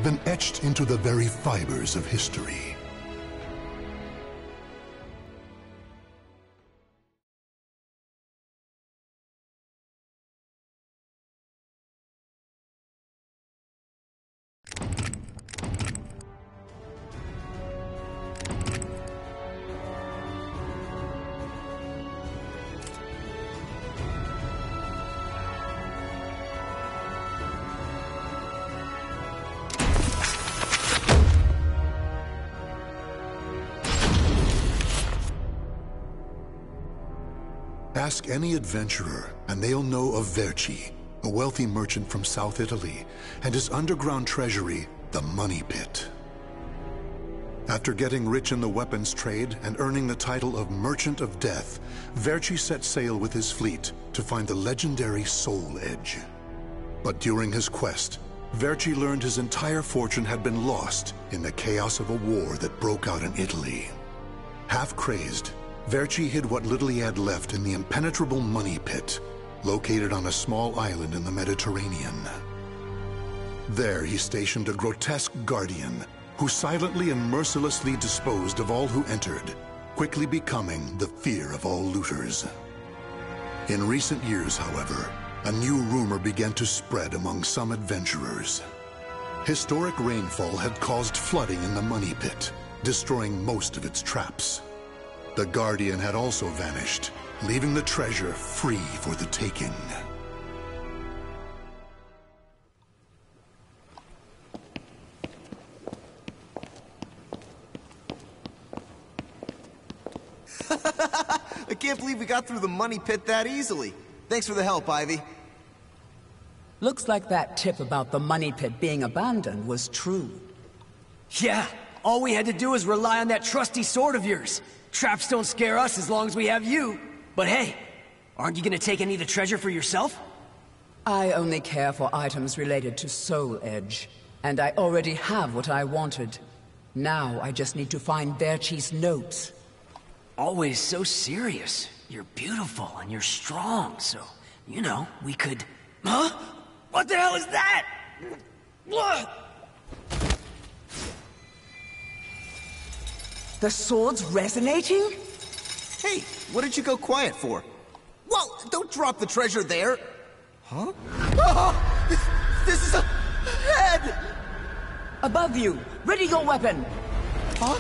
been etched into the very fibers of history. Ask any adventurer, and they'll know of Verci, a wealthy merchant from South Italy, and his underground treasury, the Money Pit. After getting rich in the weapons trade and earning the title of Merchant of Death, Verci set sail with his fleet to find the legendary Soul Edge. But during his quest, Verci learned his entire fortune had been lost in the chaos of a war that broke out in Italy. Half crazed, Verci hid what little he had left in the impenetrable Money Pit, located on a small island in the Mediterranean. There he stationed a grotesque guardian, who silently and mercilessly disposed of all who entered, quickly becoming the fear of all looters. In recent years, however, a new rumor began to spread among some adventurers. Historic rainfall had caused flooding in the Money Pit, destroying most of its traps. The Guardian had also vanished, leaving the treasure free for the taking. I can't believe we got through the Money Pit that easily. Thanks for the help, Ivy. Looks like that tip about the Money Pit being abandoned was true. Yeah, all we had to do was rely on that trusty sword of yours. Traps don't scare us as long as we have you. But hey, aren't you gonna take any of the treasure for yourself? I only care for items related to Soul Edge, and I already have what I wanted. Now I just need to find Verci's notes. Always so serious. You're beautiful and you're strong, so, you know, we could... Huh? What the hell is that? The sword's resonating? Hey, what did you go quiet for? Whoa, don't drop the treasure there! Huh? Oh, this is a head! Above you! Ready your weapon! Huh?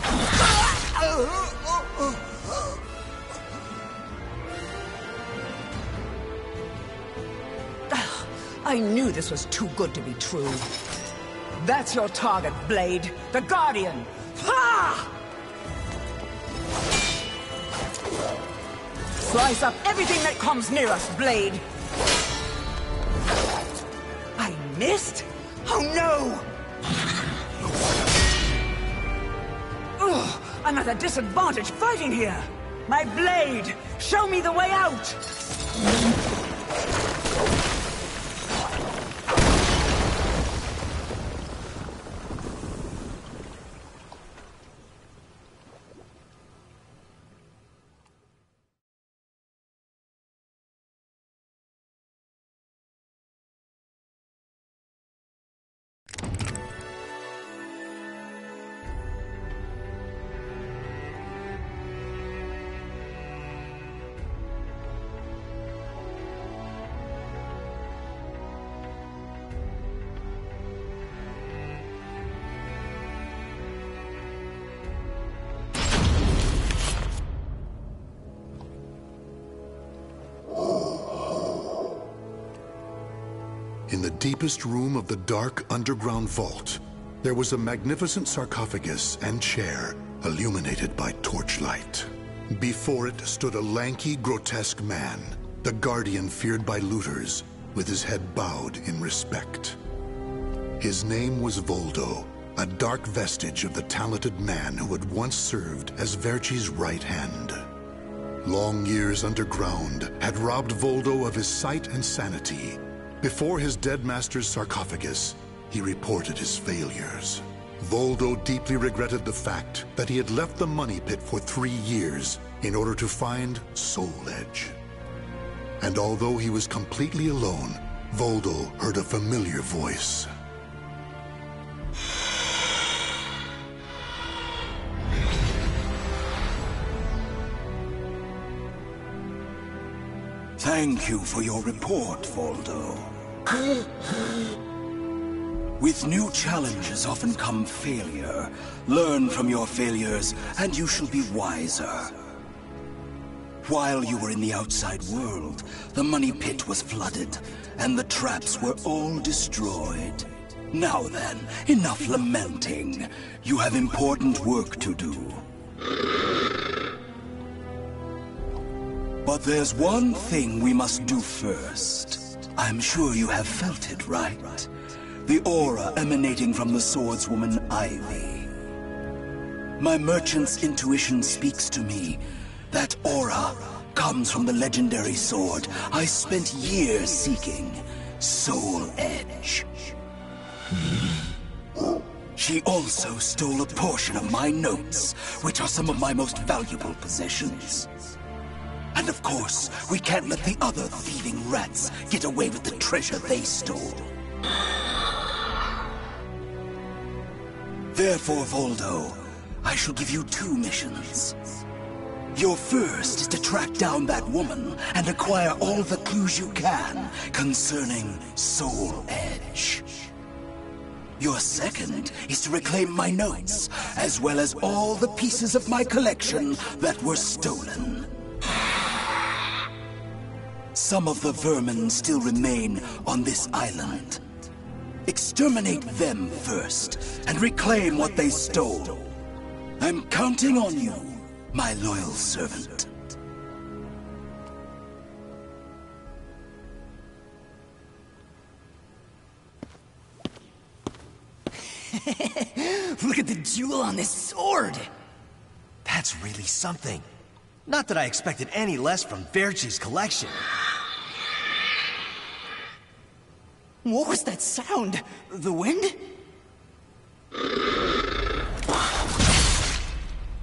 I knew this was too good to be true. That's your target, Blade. The Guardian! Ha! Slice up everything that comes near us, Blade! I missed? Oh no! Ugh, I'm at a disadvantage fighting here! My blade! Show me the way out! In the deepest room of the dark underground vault, there was a magnificent sarcophagus and chair illuminated by torchlight. Before it stood a lanky, grotesque man, the Guardian feared by looters, with his head bowed in respect. His name was Voldo, a dark vestige of the talented man who had once served as Verci's right hand. Long years underground had robbed Voldo of his sight and sanity. Before his dead master's sarcophagus, he reported his failures. Voldo deeply regretted the fact that he had left the Money Pit for 3 years in order to find Soul Edge. And although he was completely alone, Voldo heard a familiar voice. Thank you for your report, Voldo. With new challenges often come failure. Learn from your failures, and you shall be wiser. While you were in the outside world, the money pit was flooded, and the traps were all destroyed. Now then, enough lamenting. You have important work to do. But there's one thing we must do first. I'm sure you have felt it, right? The aura emanating from the swordswoman Ivy. My merchant's intuition speaks to me. That aura comes from the legendary sword I spent years seeking, Soul Edge. She also stole a portion of my notes, which are some of my most valuable possessions. And of course, we can't let the other thieving rats get away with the treasure they stole. Therefore, Voldo, I shall give you 2 missions. Your first is to track down that woman and acquire all the clues you can concerning Soul Edge. Your second is to reclaim my notes, as well as all the pieces of my collection that were stolen. Some of the vermin still remain on this island. Exterminate them first, and reclaim what they stole. I'm counting on you, my loyal servant. Look at the jewel on this sword! That's really something. Not that I expected any less from Verchi's collection. What was that sound? The wind?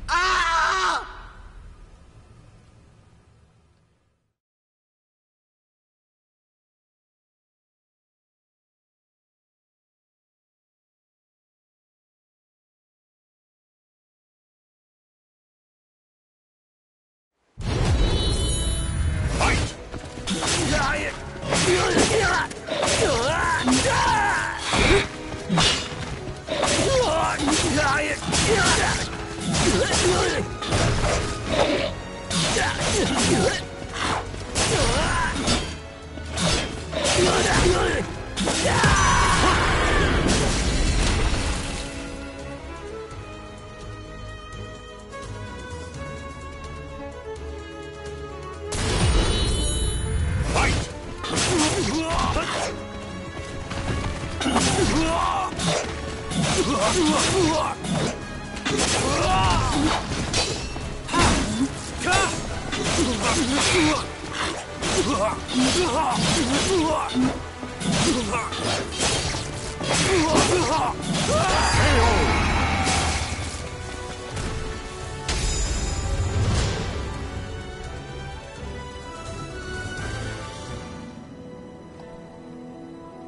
Ah!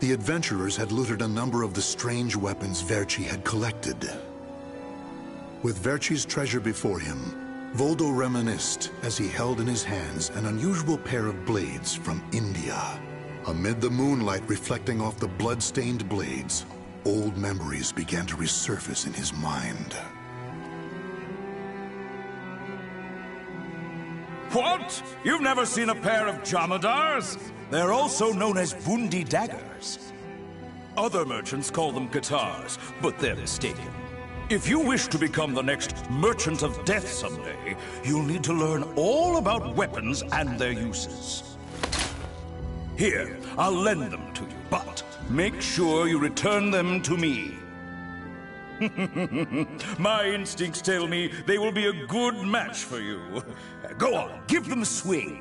The adventurers had looted a number of the strange weapons Verchi had collected. With Verchi's treasure before him, Voldo reminisced as he held in his hands an unusual pair of blades from India. Amid the moonlight reflecting off the blood-stained blades, old memories began to resurface in his mind. What? You've never seen a pair of Jamadars? They're also known as Bundi daggers. Other merchants call them guitars, but they're mistaken. If you wish to become the next Merchant of Death someday, you'll need to learn all about weapons and their uses. Here, I'll lend them to you, but make sure you return them to me. My instincts tell me they will be a good match for you. Go on, give them a swing.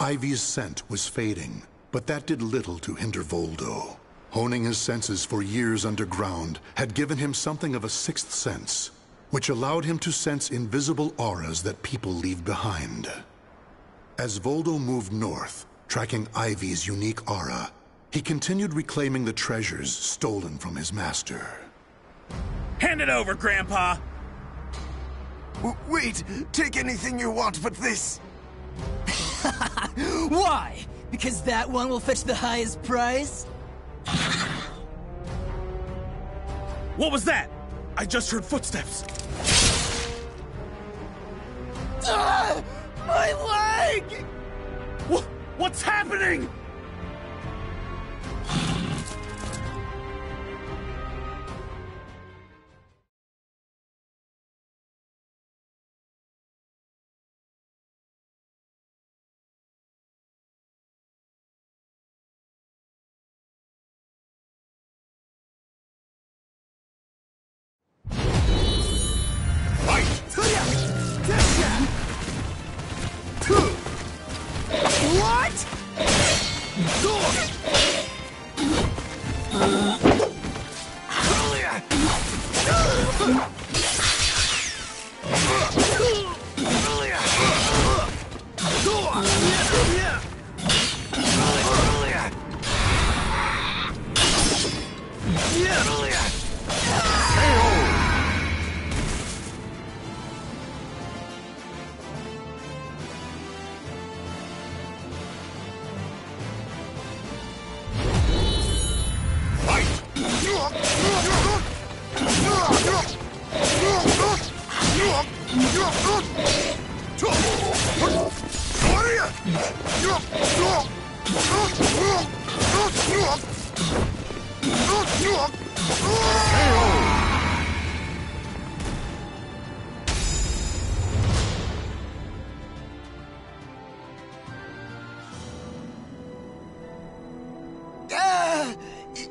Ivy's scent was fading, but that did little to hinder Voldo. Honing his senses for years underground had given him something of a sixth sense, which allowed him to sense invisible auras that people leave behind. As Voldo moved north, tracking Ivy's unique aura, he continued reclaiming the treasures stolen from his master. Hand it over, Grandpa! Wait! Take anything you want but this! Why? Because that one will fetch the highest price? What was that? I just heard footsteps. Ah! My leg! What's happening?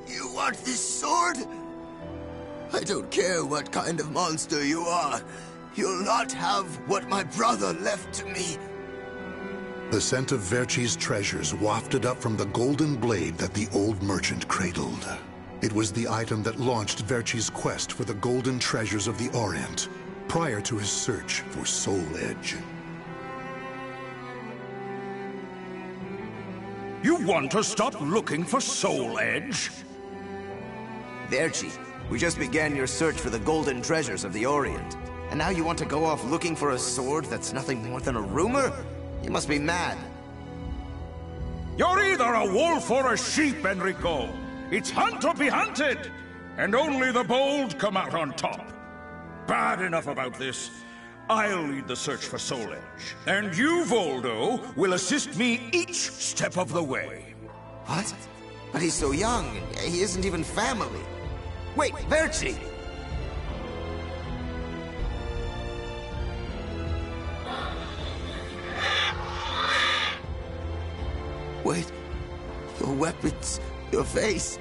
You want this sword? I don't care what kind of monster you are. You'll not have what my brother left to me. The scent of Verchi's treasures wafted up from the golden blade that the old merchant cradled. It was the item that launched Verchi's quest for the golden treasures of the Orient, prior to his search for Soul Edge. You want to stop looking for Soul Edge? Verchi, we just began your search for the golden treasures of the Orient. And now you want to go off looking for a sword that's nothing more than a rumor? You must be mad. You're either a wolf or a sheep, Enrico. It's hunt or be hunted. And only the bold come out on top. Bad enough about this. I'll lead the search for Soul Edge. And you, Voldo, will assist me each step of the way. What? But he's so young. He isn't even family. Wait, Verchi! Wait. Your weapons, your face.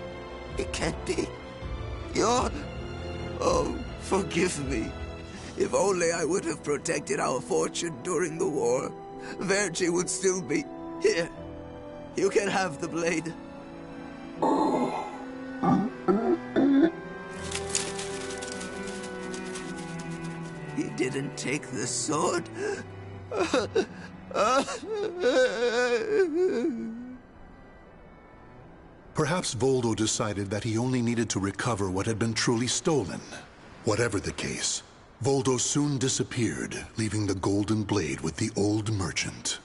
It can't be. You're... Oh, forgive me. If only I would have protected our fortune during the war, Verchi would still be here. You can have the blade. He didn't take the sword. Perhaps Voldo decided that he only needed to recover what had been truly stolen. Whatever the case, Voldo soon disappeared, leaving the golden blade with the old merchant.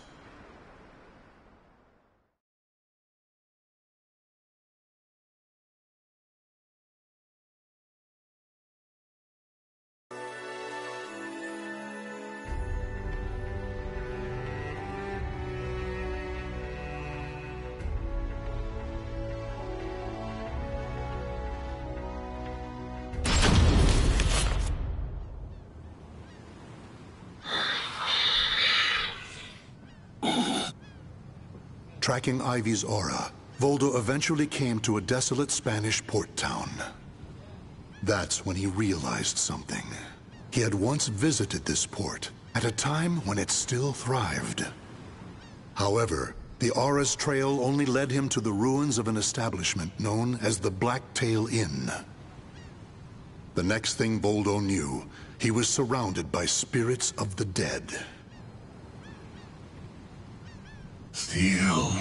Tracking Ivy's aura, Voldo eventually came to a desolate Spanish port town. That's when he realized something. He had once visited this port, at a time when it still thrived. However, the Aura's trail only led him to the ruins of an establishment known as the Blacktail Inn. The next thing Voldo knew, he was surrounded by spirits of the dead. Steal,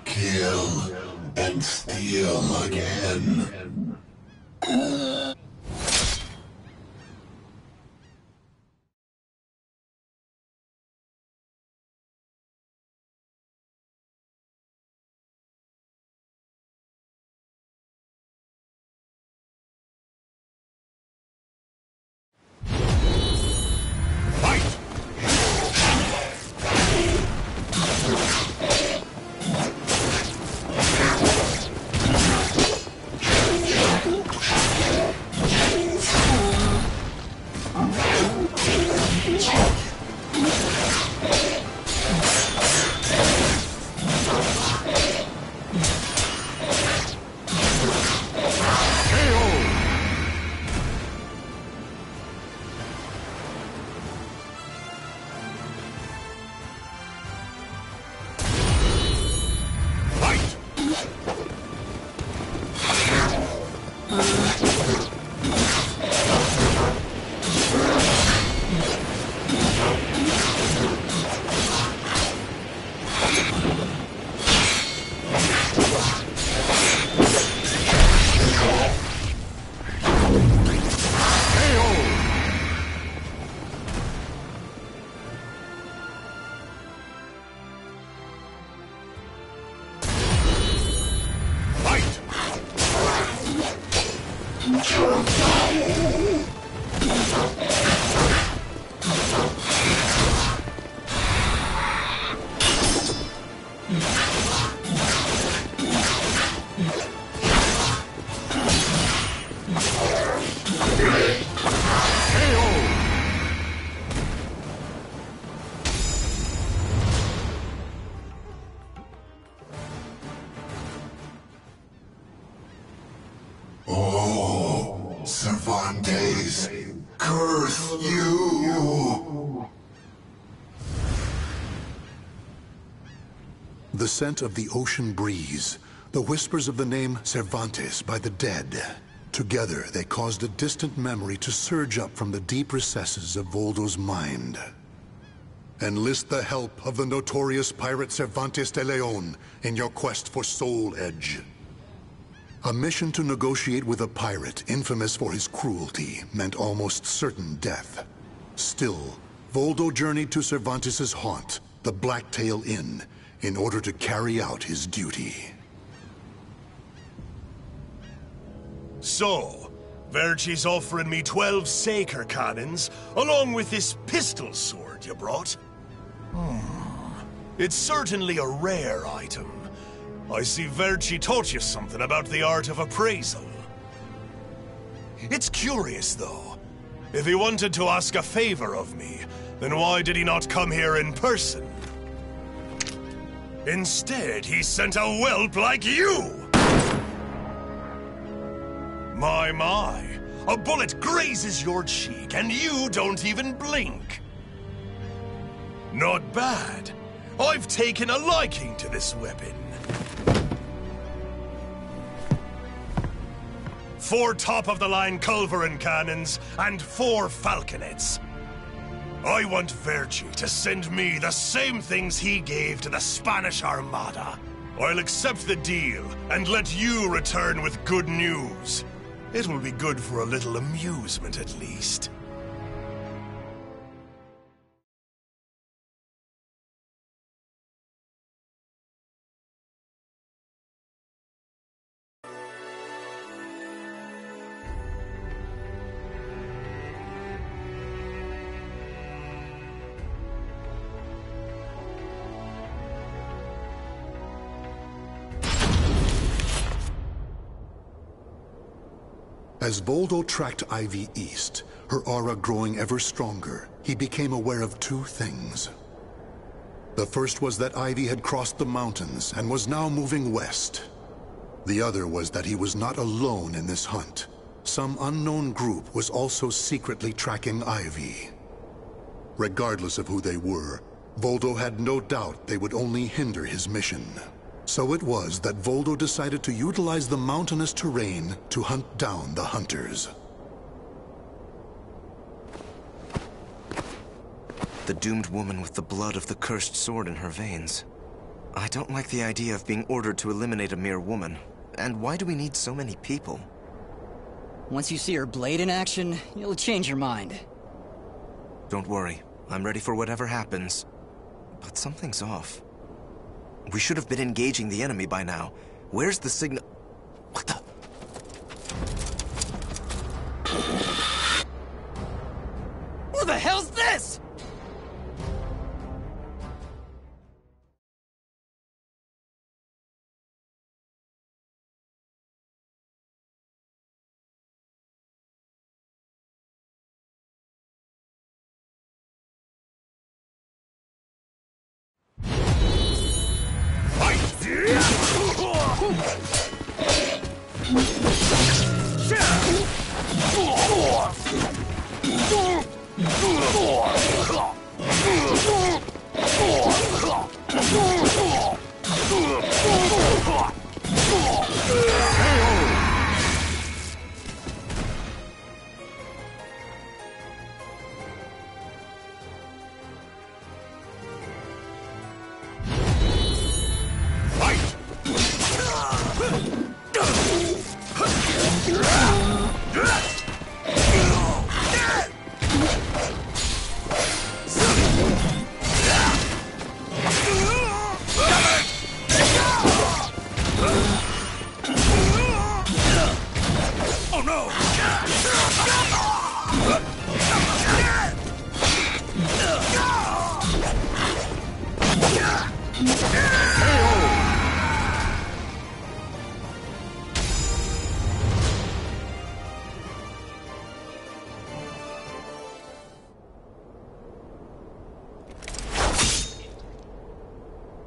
kill, and steal again. Oh, Cervantes, curse you! The scent of the ocean breeze, the whispers of the name Cervantes by the dead. Together, they caused a distant memory to surge up from the deep recesses of Voldo's mind. Enlist the help of the notorious pirate Cervantes de Leon in your quest for Soul Edge. A mission to negotiate with a pirate infamous for his cruelty meant almost certain death. Still, Voldo journeyed to Cervantes' haunt, the Blacktail Inn, in order to carry out his duty. So, Verci's offering me 12 Saker cannons, along with this pistol sword you brought. It's certainly a rare item. I see Verci taught you something about the art of appraisal. It's curious, though. If he wanted to ask a favor of me, then why did he not come here in person? Instead, he sent a whelp like you! My. A bullet grazes your cheek, and you don't even blink. Not bad. I've taken a liking to this weapon. 4 top-of-the-line Culverin cannons, and 4 falconets. I want Verci to send me the same things he gave to the Spanish Armada. I'll accept the deal, and let you return with good news. It will be good for a little amusement, at least. As Voldo tracked Ivy east, her aura growing ever stronger, he became aware of 2 things. The first was that Ivy had crossed the mountains and was now moving west. The other was that he was not alone in this hunt. Some unknown group was also secretly tracking Ivy. Regardless of who they were, Voldo had no doubt they would only hinder his mission. So it was that Voldo decided to utilize the mountainous terrain to hunt down the hunters. The doomed woman with the blood of the cursed sword in her veins. I don't like the idea of being ordered to eliminate a mere woman. And why do we need so many people? Once you see her blade in action, you'll change your mind. Don't worry. I'm ready for whatever happens. But something's off. We should have been engaging the enemy by now. Where's the signal? What the? Who the hell's this?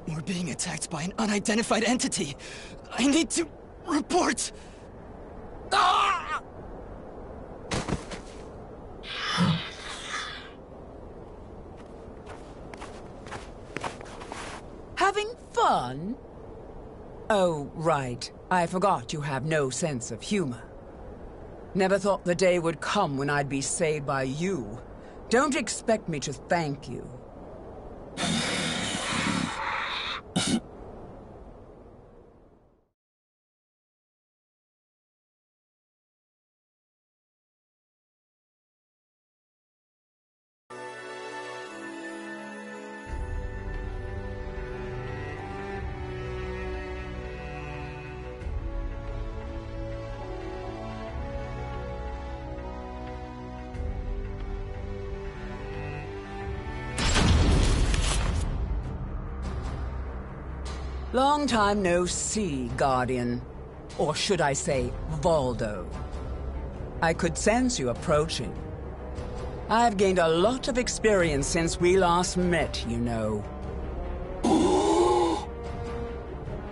We're being attacked by an unidentified entity. I need to report. Ah! Having fun? Oh, right. I forgot you have no sense of humor. Never thought the day would come when I'd be saved by you. Don't expect me to thank you. Long time no see, Guardian. Or should I say, Voldo. I could sense you approaching. I've gained a lot of experience since we last met, you know.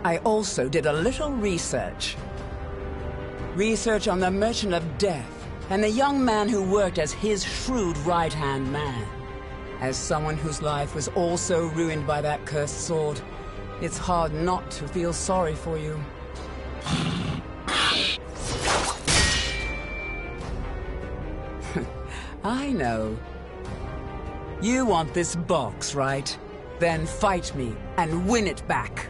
I also did a little research. Research on the Merchant of Death, and the young man who worked as his shrewd right-hand man. As someone whose life was also ruined by that cursed sword, it's hard not to feel sorry for you. I know. You want this box, right? Then fight me and win it back.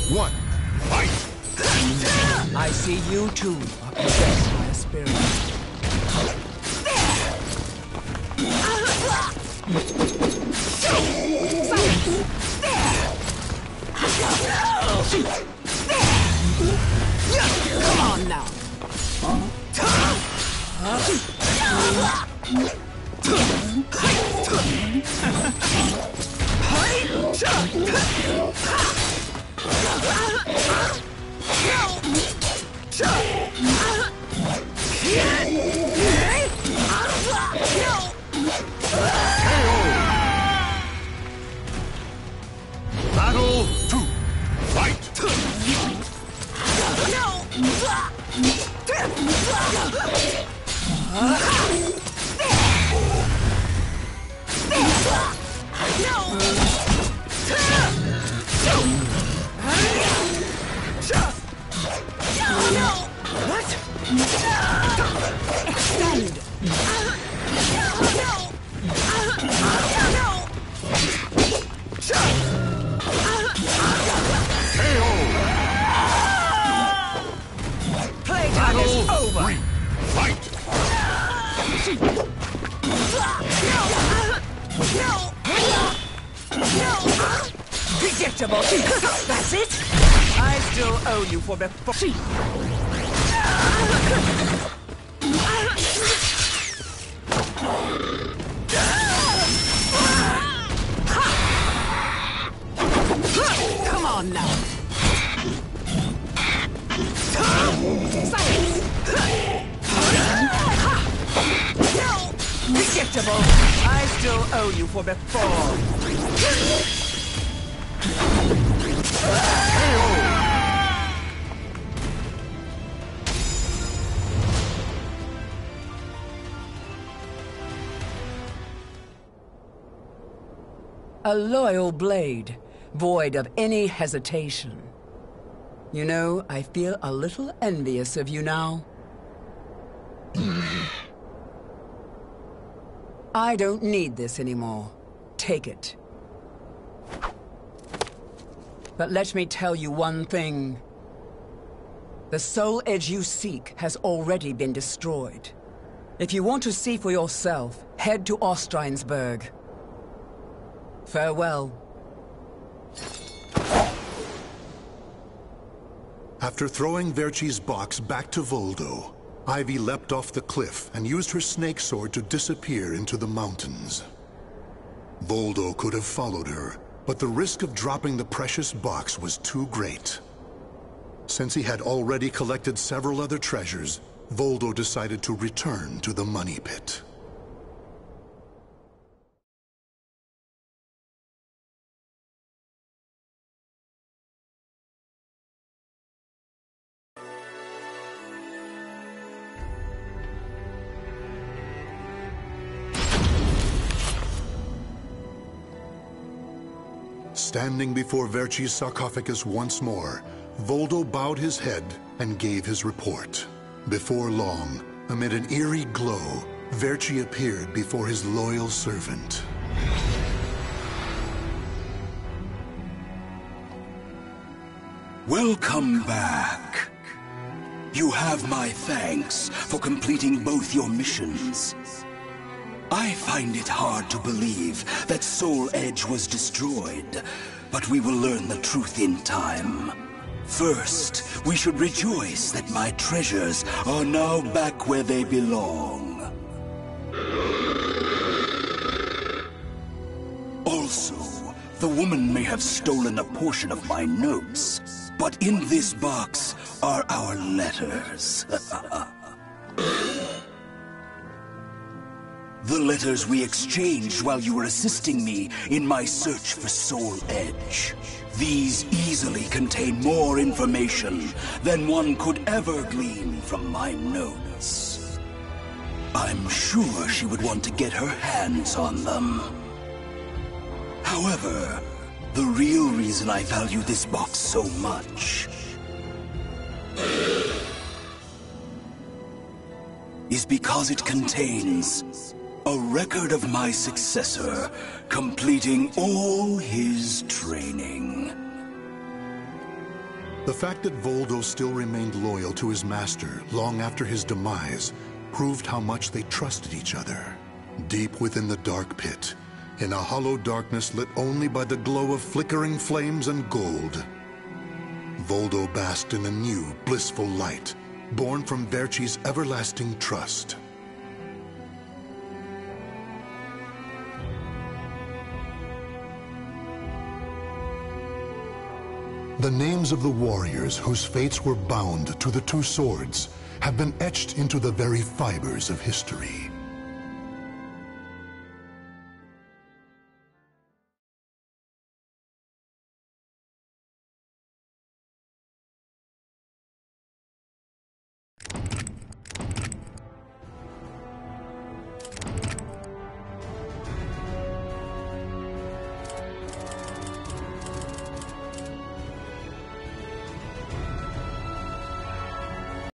One. Fight! I see you too are possessed by a spirit. Come on now. What? Extend! Playtime is over! Fight! Predictable! That's it? I still owe you for before. Come on now! Silence! Predictable! I still owe you for before. A loyal blade, void of any hesitation. You know, I feel a little envious of you now. I don't need this anymore. Take it. But let me tell you one thing. The soul edge you seek has already been destroyed. If you want to see for yourself, head to Ostreinsburg. Farewell. After throwing Verci's box back to Voldo, Ivy leapt off the cliff and used her snake sword to disappear into the mountains. Voldo could have followed her, but the risk of dropping the precious box was too great. Since he had already collected several other treasures, Voldo decided to return to the money pit. Standing before Verci's sarcophagus once more, Voldo bowed his head and gave his report. Before long, amid an eerie glow, Verci appeared before his loyal servant. Welcome back. You have my thanks for completing both your missions. I find it hard to believe that Soul Edge was destroyed, but we will learn the truth in time. First, we should rejoice that my treasures are now back where they belong. Also, the woman may have stolen a portion of my notes, but in this box are our letters. The letters we exchanged while you were assisting me in my search for Soul Edge. These easily contain more information than one could ever glean from my notes. I'm sure she would want to get her hands on them. However, the real reason I value this box so much is because it contains a record of my successor completing all his training. The fact that Voldo still remained loyal to his master long after his demise proved how much they trusted each other. Deep within the dark pit, in a hollow darkness lit only by the glow of flickering flames and gold, Voldo basked in a new, blissful light, born from Verci's everlasting trust. The names of the warriors whose fates were bound to the two swords have been etched into the very fibers of history.